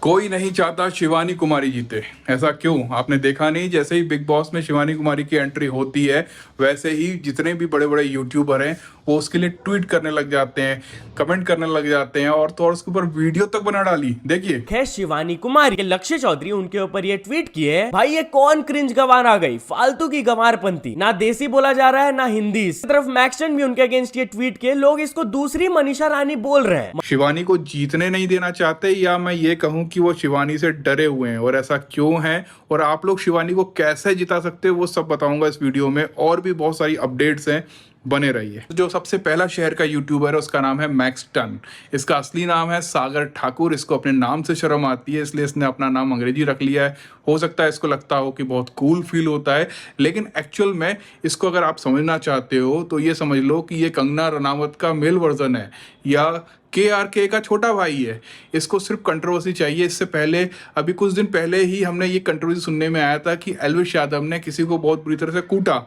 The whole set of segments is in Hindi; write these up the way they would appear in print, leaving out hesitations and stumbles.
कोई नहीं चाहता शिवानी कुमारी जीते। ऐसा क्यों? आपने देखा नहीं, जैसे ही बिग बॉस में शिवानी कुमारी की एंट्री होती है वैसे ही जितने भी बड़े बड़े यूट्यूबर हैं वो उसके लिए ट्वीट करने लग जाते हैं, कमेंट करने लग जाते हैं और तो और उसके ऊपर वीडियो तक बना डाली। देखिए, है शिवानी कुमारी के लक्ष्य चौधरी उनके ऊपर ये ट्वीट किए, भाई ये कौन क्रिंज गंवार आ गई, फालतू की गंवारपंथी, ना देसी बोला जा रहा है ना हिंदी। इस तरफ मैक्सन भी उनके अगेंस्ट ये ट्वीट किए, लोग इसको दूसरी मनीषा रानी बोल रहे हैं। शिवानी को जीतने नहीं देना चाहते या मैं ये कहूं कि वो शिवानी से डरे हुए हैं, और ऐसा क्यों है और आप लोग शिवानी को कैसे जिता सकते हो वो सब बताऊंगा इस वीडियो में। और भी बहुत सारी अपडेट्स हैं, बने रहिए। जो सबसे पहला शहर का यूट्यूबर है उसका नाम है मैक्सटन। इसका असली नाम है सागर ठाकुर। इसको अपने नाम से शर्म आती है इसलिए इसने अपना नाम अंग्रेजी रख लिया है। हो सकता है इसको लगता हो कि बहुत कूल फील होता है, लेकिन एक्चुअल में इसको अगर आप समझना चाहते हो तो ये समझ लो कि ये कंगना रनावत का मेल वर्जन है या KRK का छोटा भाई है। इसको सिर्फ कंट्रोवर्सी चाहिए। इससे पहले अभी कुछ दिन पहले ही हमने ये कंट्रोवर्सी सुनने में आया था कि एल्विश यादव ने किसी को बहुत बुरी तरह से कूटा।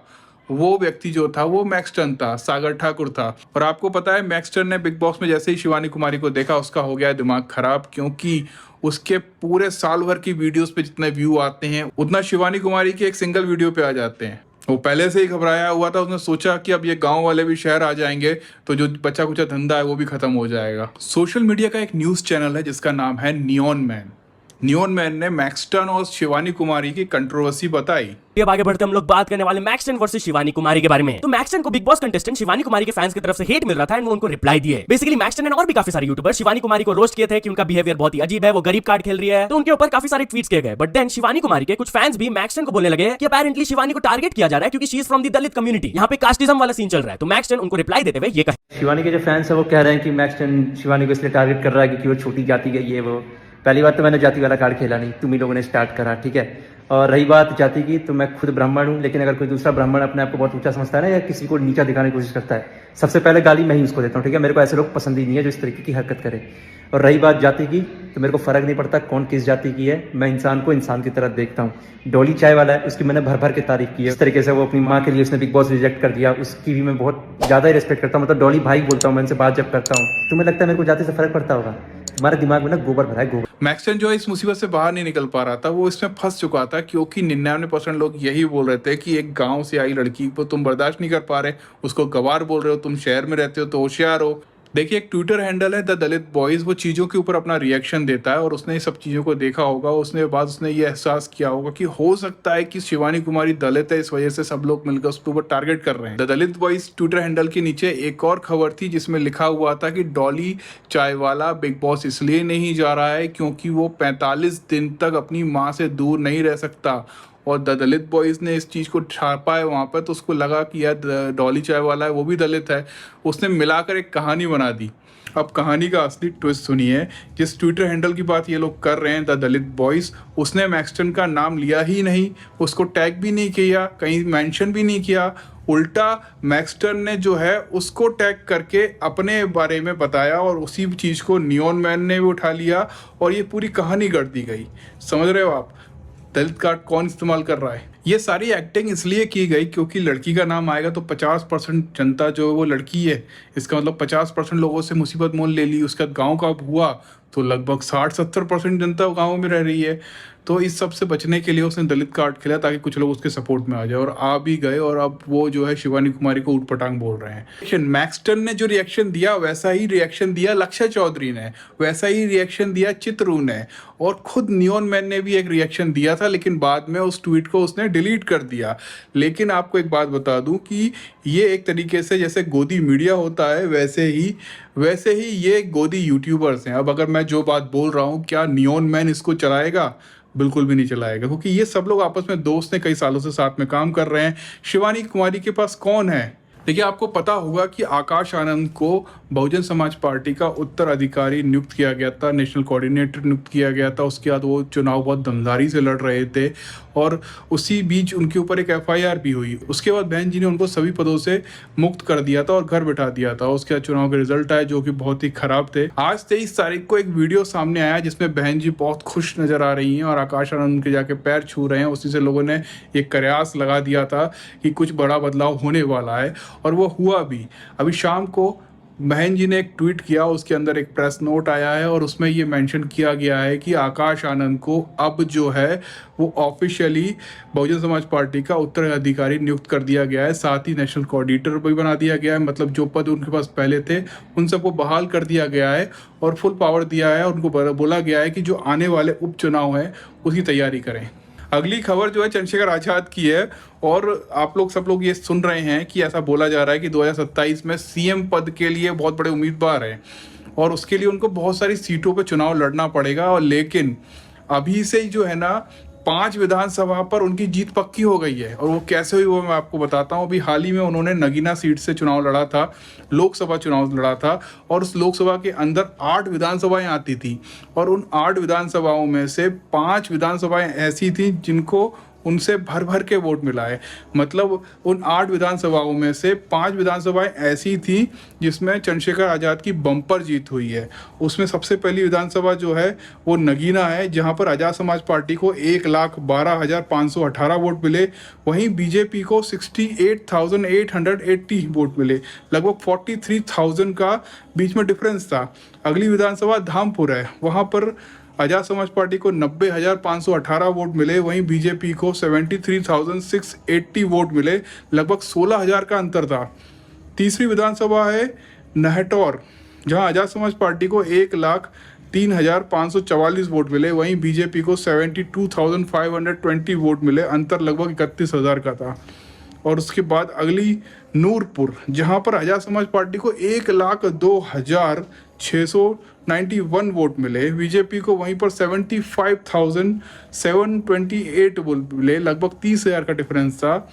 वो व्यक्ति जो था वो मैक्सटन था, सागर ठाकुर था। और आपको पता है मैक्सटन ने बिग बॉस में जैसे ही शिवानी कुमारी को देखा उसका हो गया दिमाग खराब, क्योंकि उसके पूरे साल भर की वीडियोस पे जितने व्यू आते हैं उतना शिवानी कुमारी के एक सिंगल वीडियो पे आ जाते हैं। वो पहले से ही घबराया हुआ था। उसने सोचा कि अब ये गांव वाले भी शहर आ जाएंगे तो जो बचा कुचा धंधा है वो भी खत्म हो जाएगा। सोशल मीडिया का एक न्यूज़ चैनल है जिसका नाम है नियॉन मैन। नियॉन मैन ने मैक्सटन और शिवानी कुमारी की कंट्रोवर्सी बताई। अब आगे बढ़ते हम लोग बात करने वाले मैक्सन वर्सेस शिवानी कुमारी के बारे में। तो मैक्सन को big boss contestant Shivani Kumari के फैंस की तरफ से हेट मिल रहा था एंड वो उनको रिप्लाई दिए। बेसिकली मैक्सन ने और भी काफी सारे यूट्यूबर शिवानी कुमारी को रोस्ट किए थे कि उनका बिहेवियर बहुत ही अजीब है, वो गरीब कार्ड खेल रही है, तो उनके ऊपर काफी सारे ट्वीट्स किए गए। बट देन शिवानी कुमारी के कुछ फैंस भी मैक्सन को बोलने लगे कि अपेरेंटली शिवानी को टारगेट किया जा रहा है क्योंकि she is from the Dalit community. यहाँ पे कास्टिज्म वाला सीन चल रहा है। तो मैक्सन उनको रिप्लाई देते हुए ये कहे, शिवानी के जो फैंस है वो कह रहे हैं कि मैक्सन शिवानी को इसलिए टारगेट कर रहा है क्योंकि वो छोटी जाति का ये वो। पहली बात तो मैंने जाति वाला कार्ड खेला नहीं, तुम ही लोगों ने स्टार्ट करा, ठीक है। और रही बात जाति की, तो मैं खुद ब्राह्मण हूँ, लेकिन अगर कोई दूसरा ब्राह्मण अपने आप को बहुत ऊंचा समझता है ना या किसी को नीचा दिखाने की कोशिश करता है, सबसे पहले गाली मैं ही उसको देता हूँ, ठीक है। मेरे को ऐसे लोग पसंद ही नहीं है जो इस तरीके की हरकत करे। और रही बात जाति की, तो मेरे को फर्क नहीं पड़ता कौन किस जाति की है, मैं इंसान को इंसान की तरह देखता हूँ। डॉली चाय वाला है, उसकी मैंने भर भर के तारीफ की है। इस तरीके से वो अपनी माँ के लिए उसने बिग बॉस रिजेक्ट कर दिया, उसकी भी मैं बहुत ज्यादा ही रिस्पेक्ट करता हूँ। मतलब डॉली भाई बोलता हूँ मैं उनसे बात जब करता हूँ। तुम्हें लगता है मेरे को जाति से फर्क पड़ता होगा? तुम्हारे दिमाग में ना गोबर भरा है, गोबर। मैक्सन जो इस मुसीबत से बाहर नहीं निकल पा रहा था, वो इसमें फंस चुका था क्योंकि 99% लोग यही बोल रहे थे कि एक गांव से आई लड़की को तुम बर्दाश्त नहीं कर पा रहे, उसको गवार बोल रहे हो, तुम शहर में रहते हो तो होशियार हो। देखिए, एक ट्विटर हैंडल है द दलित बॉयज, वो चीज़ों के ऊपर अपना रिएक्शन देता है और उसने ये सब चीज़ों को देखा होगा। उसने बाद उसने ये एहसास किया होगा कि हो सकता है कि शिवानी कुमारी दलित है, इस वजह से सब लोग मिलकर उसके ऊपर टारगेट कर रहे हैं। The Dalit boys Twitter handle के नीचे एक और खबर थी जिसमें लिखा हुआ था कि डॉली चाय वाला बिग बॉस इसलिए नहीं जा रहा है क्योंकि वो 45 दिन तक अपनी माँ से दूर नहीं रह सकता। और द दलित बॉयज़ ने इस चीज़ को छापा है वहाँ पर, तो उसको लगा कि यार डॉली चाय वाला है वो भी दलित है। उसने मिलाकर एक कहानी बना दी। अब कहानी का असली ट्विस्ट सुनिए। जिस ट्विटर हैंडल की बात ये लोग कर रहे हैं, द दलित बॉयज़, उसने मैक्सटन का नाम लिया ही नहीं, उसको टैग भी नहीं किया, कहीं मेंशन भी नहीं किया। उल्टा मैक्सटन ने जो है उसको टैग करके अपने बारे में बताया और उसी चीज़ को नियॉन मैन ने भी उठा लिया और ये पूरी कहानी कर दी गई। समझ रहे हो आप दलित कार्ड कौन इस्तेमाल कर रहा है? ये सारी एक्टिंग इसलिए की गई क्योंकि लड़की का नाम आएगा तो 50% जनता जो है वो लड़की है। इसका मतलब 50% लोगों से मुसीबत मोल ले ली। उसका गांव का हुआ तो लगभग 60-70% जनता गांव में रह रही है। तो इस सब से बचने के लिए उसने दलित कार्ड खेला ताकि कुछ लोग उसके सपोर्ट में आ जाए, और आ भी गए। और अब वो जो है शिवानी कुमारी को ऊटपटांग बोल रहे हैं। मैक्सटन ने जो रिएक्शन दिया वैसा ही रिएक्शन दिया लक्ष्य चौधरी ने, वैसा ही रिएक्शन दिया चित्रू ने, और खुद नियॉन मैन ने भी एक रिएक्शन दिया था, लेकिन बाद में उस ट्वीट को उसने डिलीट कर दिया। लेकिन आपको एक बात बता दूं कि ये एक तरीके से जैसे गोदी मीडिया होता है वैसे ही ये गोदी यूट्यूबर्स हैं। अब अगर मैं जो बात बोल रहा हूँ, क्या नियॉन मैन इसको चलाएगा? बिल्कुल भी नहीं चलाएगा, क्योंकि ये सब लोग आपस में दोस्त हैं, कई सालों से साथ में काम कर रहे हैं। शिवानी कुमारी के पास कौन है? देखिए, आपको पता होगा कि आकाश आनंद को बहुजन समाज पार्टी का उत्तराधिकारी नियुक्त किया गया था, नेशनल कोऑर्डिनेटर नियुक्त किया गया था। उसके बाद वो चुनाव बहुत दमदारी से लड़ रहे थे और उसी बीच उनके ऊपर एक FIR भी हुई। उसके बाद बहन जी ने उनको सभी पदों से मुक्त कर दिया था और घर बैठा दिया था। उसके बाद चुनाव के रिजल्ट आए जो कि बहुत ही खराब थे। आज 23 तारीख को एक वीडियो सामने आया जिसमें बहन जी बहुत खुश नजर आ रही हैं और आकाश आनंद उनके जाके पैर छू रहे हैं। उसी से लोगों ने एक कयास लगा दिया था कि कुछ बड़ा बदलाव होने वाला है, और वो हुआ भी। अभी शाम को बहन जी ने एक ट्वीट किया, उसके अंदर एक प्रेस नोट आया है और उसमें ये मेंशन किया गया है कि आकाश आनंद को अब जो है वो ऑफिशियली बहुजन समाज पार्टी का उत्तराधिकारी नियुक्त कर दिया गया है। साथ ही नेशनल कोऑर्डिनेटर भी बना दिया गया है, मतलब जो पद उनके पास पहले थे उन सबको बहाल कर दिया गया है और फुल पावर दिया है। उनको बोला गया है कि जो आने वाले उपचुनाव हैं उसकी तैयारी करें। अगली खबर जो है चंद्रशेखर आजाद की है और आप लोग सब लोग ये सुन रहे हैं कि ऐसा बोला जा रहा है कि 2027 में सीएम पद के लिए बहुत बड़े उम्मीदवार हैं और उसके लिए उनको बहुत सारी सीटों पे चुनाव लड़ना पड़ेगा। और लेकिन अभी से ही जो है ना 5 विधानसभा पर उनकी जीत पक्की हो गई है और वो कैसे हुई वो मैं आपको बताता हूँ। अभी हाल ही में उन्होंने नगीना सीट से चुनाव लड़ा था, लोकसभा चुनाव लड़ा था और उस लोकसभा के अंदर 8 विधानसभाएं आती थी और उन 8 विधानसभाओं में से 5 विधानसभाएं ऐसी थी जिनको उनसे भर भर के वोट मिला है। मतलब उन 8 विधानसभाओं में से 5 विधानसभाएं ऐसी थी जिसमें चंद्रशेखर आज़ाद की बम्पर जीत हुई है। उसमें सबसे पहली विधानसभा जो है वो नगीना है, जहां पर आज़ाद समाज पार्टी को 1,12,518 वोट मिले। वहीं बीजेपी को 68,880 वोट मिले, लगभग 43,000 का बीच में डिफरेंस था। अगली विधानसभा धामपुर है, वहाँ पर आज़ाद समाज पार्टी को 90,518 वोट मिले, वहीं बीजेपी को 73,680 वोट मिले, लगभग 16,000 का अंतर था। तीसरी विधानसभा है नहटौर, जहां आज़ाद समाज पार्टी को 1,03,544 वोट मिले, वहीं बीजेपी को 72,520 वोट मिले, अंतर लगभग 31,000 का था। और उसके बाद अगली नूरपुर, जहां पर आज़ाद समाज पार्टी को 1,02,691 वोट मिले, बीजेपी को वहीं पर 75,728 वोट मिले, लगभग 30,000 का डिफरेंस था।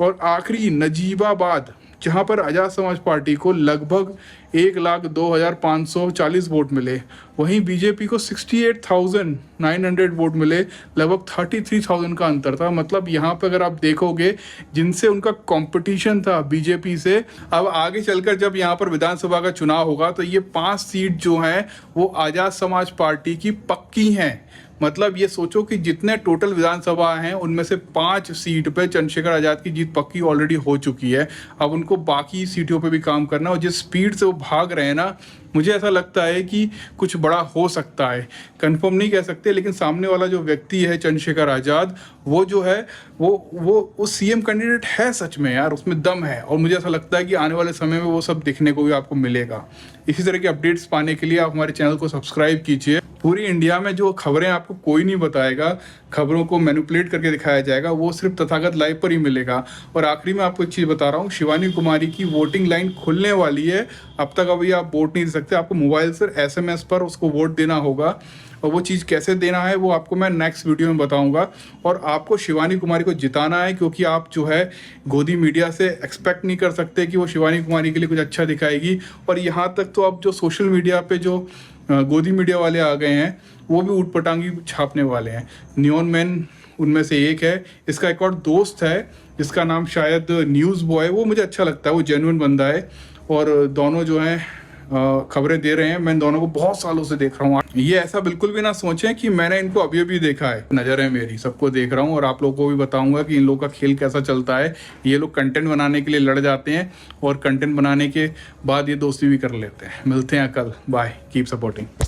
और आखिरी नजीबाबाद, जहां पर आज़ाद समाज पार्टी को लगभग 1,02,540 वोट मिले, वहीं बीजेपी को 68,900 वोट मिले, लगभग 33,000 का अंतर था। मतलब यहाँ पे अगर आप देखोगे जिनसे उनका कंपटीशन था बीजेपी से, अब आगे चलकर जब यहाँ पर विधानसभा का चुनाव होगा तो ये 5 सीट जो हैं वो आज़ाद समाज पार्टी की पक्की हैं। मतलब ये सोचो कि जितने टोटल विधानसभा हैं उनमें से 5 सीट पे चंद्रशेखर आज़ाद की जीत पक्की ऑलरेडी हो चुकी है। अब उनको बाकी सीटों पे भी काम करना, और जिस स्पीड से वो भाग रहे हैं ना, मुझे ऐसा लगता है कि कुछ बड़ा हो सकता है। कंफर्म नहीं कह सकते, लेकिन सामने वाला जो व्यक्ति है चंद्रशेखर आज़ाद, वो जो है वो सीएम कैंडिडेट है सच में यार, उसमें दम है। और मुझे ऐसा लगता है कि आने वाले समय में वो सब दिखने को भी आपको मिलेगा। इसी तरह के अपडेट्स पाने के लिए आप हमारे चैनल को सब्सक्राइब कीजिए। पूरी इंडिया में जो खबरें आपको कोई नहीं बताएगा, खबरों को मैनिपुलेट करके दिखाया जाएगा, वो सिर्फ तथागत लाइव पर ही मिलेगा। और आखिरी में आपको एक चीज़ बता रहा हूँ, शिवानी कुमारी की वोटिंग लाइन खुलने वाली है। अब तक अभी आप वोट नहीं दे सकते, आपको मोबाइल से SMS पर उसको वोट देना होगा। और वो चीज़ कैसे देना है वो आपको मैं नेक्स्ट वीडियो में बताऊंगा। और आपको शिवानी कुमारी को जिताना है, क्योंकि आप जो है गोदी मीडिया से एक्सपेक्ट नहीं कर सकते कि वो शिवानी कुमारी के लिए कुछ अच्छा दिखाएगी। और यहाँ तक तो अब जो सोशल मीडिया पे जो गोदी मीडिया वाले आ गए हैं, वो भी ऊटपटांगी छापने वाले हैं। नियॉन मैन उनमें से एक है। इसका एक और दोस्त है जिसका नाम शायद न्यूज़ बॉय, वो मुझे अच्छा लगता है, वो जेन्युइन बंदा है। और दोनों जो हैं खबरें दे रहे हैं। मैं दोनों को बहुत सालों से देख रहा हूँ। ये ऐसा बिल्कुल भी ना सोचें कि मैंने इनको अभी अभी देखा है। नज़र है मेरी, सबको देख रहा हूँ और आप लोगों को भी बताऊंगा कि इन लोगों का खेल कैसा चलता है। ये लोग कंटेंट बनाने के लिए लड़ जाते हैं और कंटेंट बनाने के बाद ये दोस्ती भी कर लेते हैं। मिलते हैं कल, बाय, कीप सपोर्टिंग।